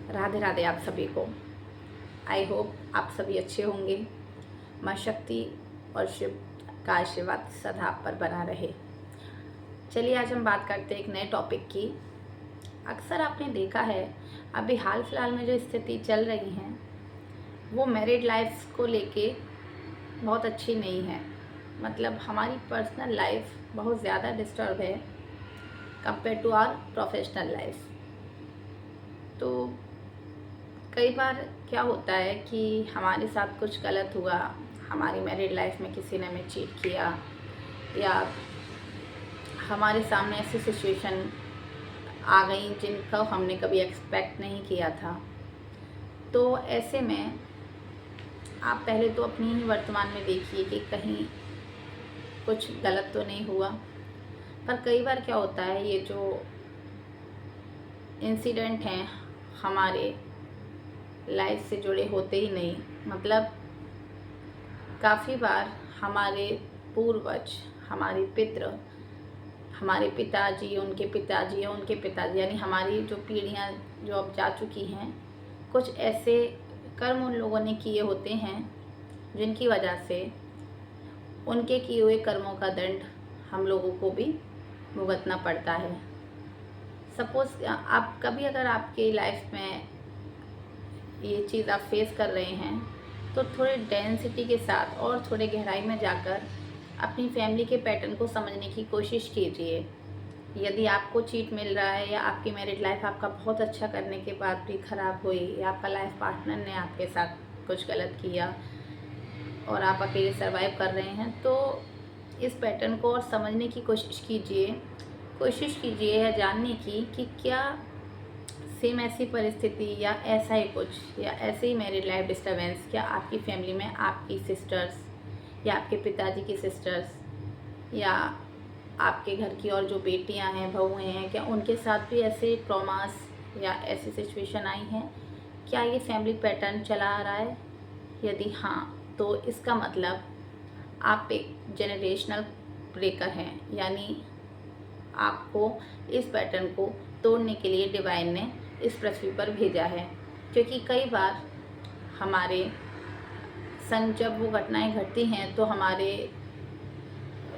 राधे राधे आप सभी को। आई होप आप सभी अच्छे होंगे। माँ शक्ति और शिव का आशीर्वाद सदा आप पर बना रहे। चलिए आज हम बात करते हैं एक नए टॉपिक की। अक्सर आपने देखा है अभी हाल फिलहाल में जो स्थिति चल रही है वो मैरिड लाइफ को लेके बहुत अच्छी नहीं है। मतलब हमारी पर्सनल लाइफ बहुत ज़्यादा डिस्टर्ब है compare to our professional life. तो कई बार क्या होता है कि हमारे साथ कुछ गलत हुआ, हमारी मैरिड लाइफ में किसी ने हमें चीट किया या हमारे सामने ऐसी सिचुएशन आ गई जिनका हमने कभी एक्सपेक्ट नहीं किया था। तो ऐसे में आप पहले तो अपनी ही वर्तमान में देखिए कि कहीं कुछ गलत तो नहीं हुआ। पर कई बार क्या होता है, ये जो इंसिडेंट हैं हमारे लाइफ से जुड़े होते ही नहीं। मतलब काफ़ी बार हमारे पूर्वज, हमारे पितृ, हमारे पिताजी, उनके पिताजी या उनके पिताजी, यानी हमारी जो पीढ़ियाँ जो अब जा चुकी हैं, कुछ ऐसे कर्म उन लोगों ने किए होते हैं जिनकी वजह से उनके किए हुए कर्मों का दंड हम लोगों को भी भुगतना पड़ता है। सपोज़ आप कभी अगर आपके लाइफ में ये चीज़ आप फेस कर रहे हैं तो थोड़े डेंसिटी के साथ और थोड़े गहराई में जाकर अपनी फैमिली के पैटर्न को समझने की कोशिश कीजिए। यदि आपको चीट मिल रहा है या आपकी मैरिड लाइफ आपका बहुत अच्छा करने के बाद भी ख़राब हुई या आपका लाइफ पार्टनर ने आपके साथ कुछ गलत किया और आप अकेले सर्वाइव कर रहे हैं, तो इस पैटर्न को और समझने की कोशिश कीजिए या जानने की कि क्या सेम ऐसी परिस्थिति या ऐसा ही कुछ या ऐसे ही मैरिड लाइफ डिस्टर्बेंस क्या आपकी फैमिली में आपकी सिस्टर्स या आपके पिताजी की सिस्टर्स या आपके घर की और जो बेटियां हैं, बहुएं हैं, क्या उनके साथ भी ऐसे ट्रॉमास या ऐसी सिचुएशन आई हैं? क्या ये फैमिली पैटर्न चला आ रहा है? यदि हाँ, तो इसका मतलब आप एक जनरेशनल ब्रेकर हैं, यानी आपको इस पैटर्न को तोड़ने के लिए डिवाइन ने इस पृथ्वी पर भेजा है। क्योंकि कई बार हमारे संग जब वो घटनाएं घटती हैं तो हमारे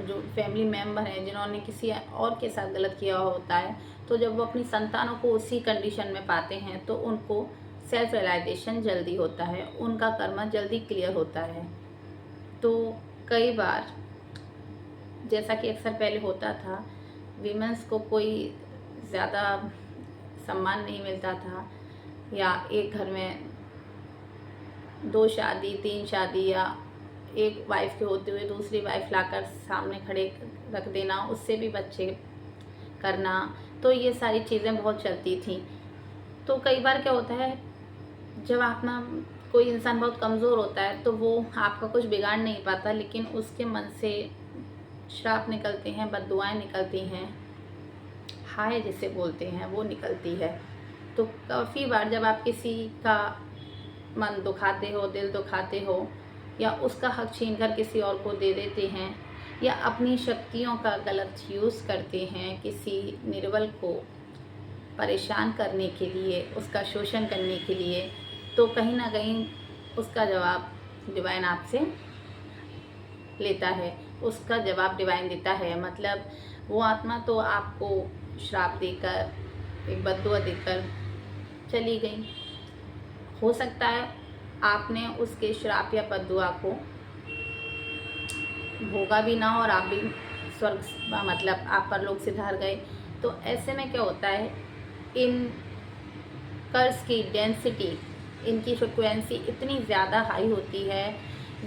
जो फैमिली मेम्बर हैं जिन्होंने किसी और के साथ गलत किया होता है, तो जब वो अपनी संतानों को उसी कंडीशन में पाते हैं तो उनको सेल्फ रियलाइजेशन जल्दी होता है, उनका कर्म जल्दी क्लियर होता है। तो कई बार जैसा कि अक्सर पहले होता था, वीमेंस को कोई ज़्यादा सम्मान नहीं मिलता था या एक घर में 2 शादी 3 शादी या एक वाइफ के होते हुए दूसरी वाइफ लाकर सामने खड़े रख देना, उससे भी बच्चे करना, तो ये सारी चीज़ें बहुत चलती थी। तो कई बार क्या होता है, जब अपना कोई इंसान बहुत कमज़ोर होता है तो वो आपका कुछ बिगाड़ नहीं पाता, लेकिन उसके मन से श्राप निकलते हैं, बद्दुआएँ निकलती हैं, हाय जिसे बोलते हैं वो निकलती है। तो काफ़ी बार जब आप किसी का मन दुखाते हो, दिल दुखाते हो या उसका हक छीन कर किसी और को दे देते हैं या अपनी शक्तियों का गलत यूज़ करते हैं किसी निर्बल को परेशान करने के लिए, उसका शोषण करने के लिए, तो कहीं ना कहीं उसका जवाब डिवाइन आपसे लेता है, उसका जवाब डिवाइन देता है। मतलब वो आत्मा तो आपको श्राप देकर, एक बद्दुआ देकर चली गई। हो सकता है आपने उसके श्राप या बद्दुआ को भोगा भी ना और आप भी स्वर्ग, मतलब आप परलोक सिधार गए। तो ऐसे में क्या होता है, इन कर्स की डेंसिटी, इनकी फ्रिक्वेंसी इतनी ज़्यादा हाई होती है,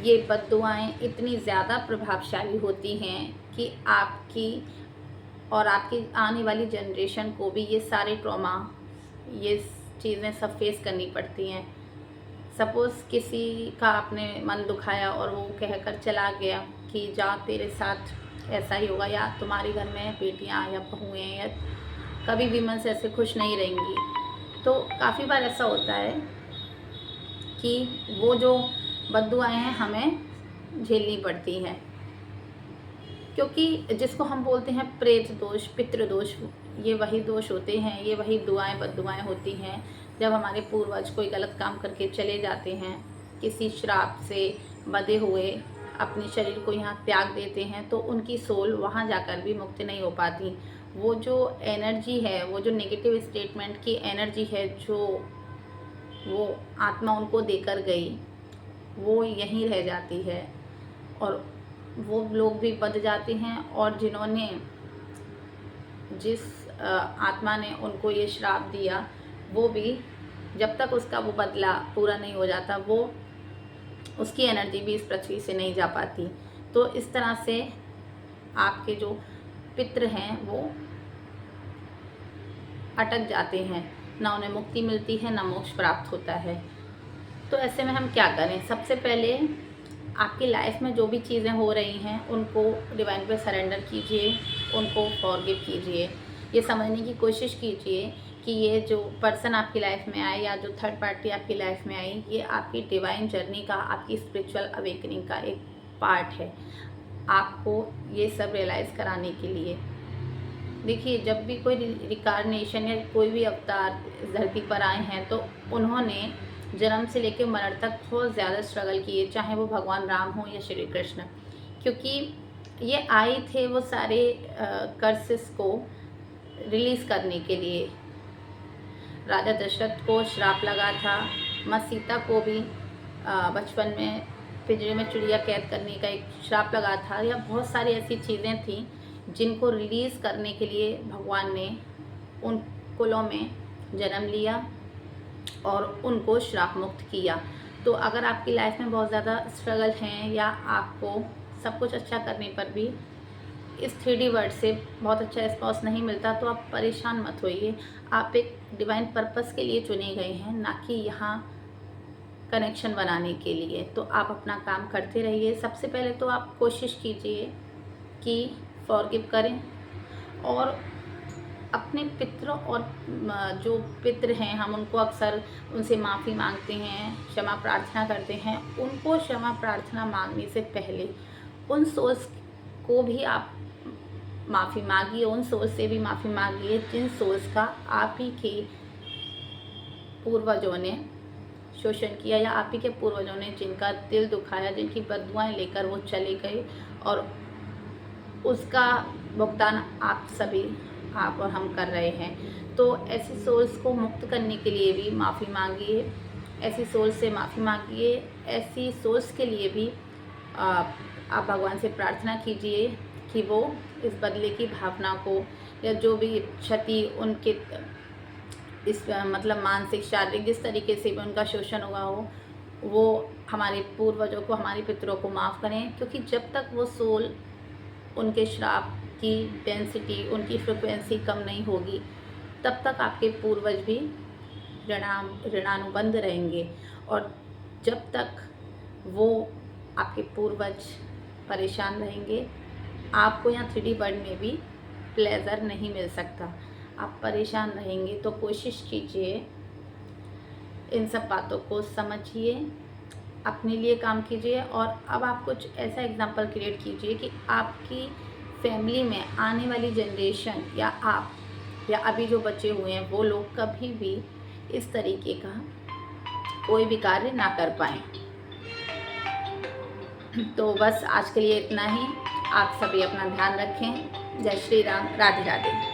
ये बद्दुआएँ इतनी ज़्यादा प्रभावशाली होती हैं कि आपकी और आपकी आने वाली जनरेशन को भी ये सारे ट्रॉमा, ये चीज़ें सब फेस करनी पड़ती हैं। सपोज़ किसी का आपने मन दुखाया और वो कहकर चला गया कि जा तेरे साथ ऐसा ही होगा, या तुम्हारे घर में बेटियां या बहुएं या कभी भी मन से ऐसे खुश नहीं रहेंगी। तो काफ़ी बार ऐसा होता है कि वो जो बद्दुआएँ हैं हमें झेलनी पड़ती हैं, क्योंकि जिसको हम बोलते हैं प्रेत दोष, पितृ दोष, ये वही दोष होते हैं, ये वही दुआएं बद्दुआएं होती हैं जब हमारे पूर्वज कोई गलत काम करके चले जाते हैं, किसी श्राप से बंधे हुए अपने शरीर को यहाँ त्याग देते हैं, तो उनकी सोल वहाँ जाकर भी मुक्त नहीं हो पाती। वो जो एनर्जी है, वो जो नेगेटिव स्टेटमेंट की एनर्जी है, जो वो आत्मा उनको देकर गई, वो यहीं रह जाती है और वो लोग भी बंध जाते हैं। और जिन्होंने जिस आत्मा ने उनको ये श्राप दिया, वो भी जब तक उसका वो बदला पूरा नहीं हो जाता, वो उसकी एनर्जी भी इस पृथ्वी से नहीं जा पाती। तो इस तरह से आपके जो पितृ हैं वो अटक जाते हैं, ना उन्हें मुक्ति मिलती है, ना मोक्ष प्राप्त होता है। तो ऐसे में हम क्या करें? सबसे पहले आपकी लाइफ में जो भी चीज़ें हो रही हैं उनको डिवाइन पे सरेंडर कीजिए, उनको फॉरगिव कीजिए। ये समझने की कोशिश कीजिए कि ये जो पर्सन आपकी लाइफ में आए या जो थर्ड पार्टी आपकी लाइफ में आई, ये आपकी डिवाइन जर्नी का, आपकी स्पिरिचुअल अवेकनिंग का एक पार्ट है, आपको ये सब रियलाइज़ कराने के लिए। देखिए, जब भी कोई रिकारनेशन या कोई भी अवतार इस धरती पर आए हैं, तो उन्होंने जन्म से लेकर मरण तक बहुत ज़्यादा स्ट्रगल किए, चाहे वो भगवान राम हो या श्री कृष्ण, क्योंकि ये आए थे वो सारे कर्सेस को रिलीज़ करने के लिए। राजा दशरथ को श्राप लगा था, माँ सीता को भी बचपन में पिंजरे में चिड़िया कैद करने का एक श्राप लगा था, या बहुत सारी ऐसी चीज़ें थीं जिनको रिलीज़ करने के लिए भगवान ने उन कुलों में जन्म लिया और उनको श्राप मुक्त किया। तो अगर आपकी लाइफ में बहुत ज़्यादा स्ट्रगल हैं या आपको सब कुछ अच्छा करने पर भी इस 3D वर्ड से बहुत अच्छा रिस्पॉन्स नहीं मिलता, तो आप परेशान मत होइए। आप एक डिवाइन पर्पस के लिए चुने गए हैं, ना कि यहाँ कनेक्शन बनाने के लिए। तो आप अपना काम करते रहिए। सबसे पहले तो आप कोशिश कीजिए कि फॉरगिव करें और अपने पितरों और जो पितृ हैं, हम उनको अक्सर उनसे माफ़ी मांगते हैं, क्षमा प्रार्थना करते हैं। उनको क्षमा प्रार्थना मांगने से पहले उन सोल्स को भी आप माफ़ी मांगिए, उन सोल्स से भी माफ़ी मांगिए जिन सोल्स का आप ही के पूर्वजों ने शोषण किया, या आप ही के पूर्वजों ने जिनका दिल दुखाया, जिनकी बददुआएं लेकर वो चले गए, और उसका भुगतान आप सभी, आप और हम कर रहे हैं। तो ऐसी सोल्स को मुक्त करने के लिए भी माफ़ी मांगिए, ऐसी सोल्स से माफ़ी मांगिए, ऐसी सोल्स के लिए भी आप भगवान से प्रार्थना कीजिए कि वो इस बदले की भावना को, या जो भी क्षति उनके इस मतलब मानसिक, शारीरिक, जिस तरीके से भी उनका शोषण हुआ हो, वो हमारे पूर्वजों को, हमारे पितरों को माफ़ करें। क्योंकि जब तक वो सोल, उनके श्राप की डेंसिटी, उनकी फ्रिक्वेंसी कम नहीं होगी, तब तक आपके पूर्वज भी ऋणानुबंध रहेंगे। और जब तक वो आपके पूर्वज परेशान रहेंगे, आपको यहाँ 3D वर्ल्ड में भी प्लेजर नहीं मिल सकता। आप परेशान रहेंगे। तो कोशिश कीजिए, इन सब बातों को समझिए, अपने लिए काम कीजिए। और अब आप कुछ ऐसा एग्जाम्पल क्रिएट कीजिए कि आपकी फैमिली में आने वाली जनरेशन, या आप, या अभी जो बच्चे हुए हैं, वो लोग कभी भी इस तरीके का कोई भी कार्य ना कर पाएँ। तो बस आज के लिए इतना ही। आप सभी अपना ध्यान रखें। जय श्री राम। राधे राधे।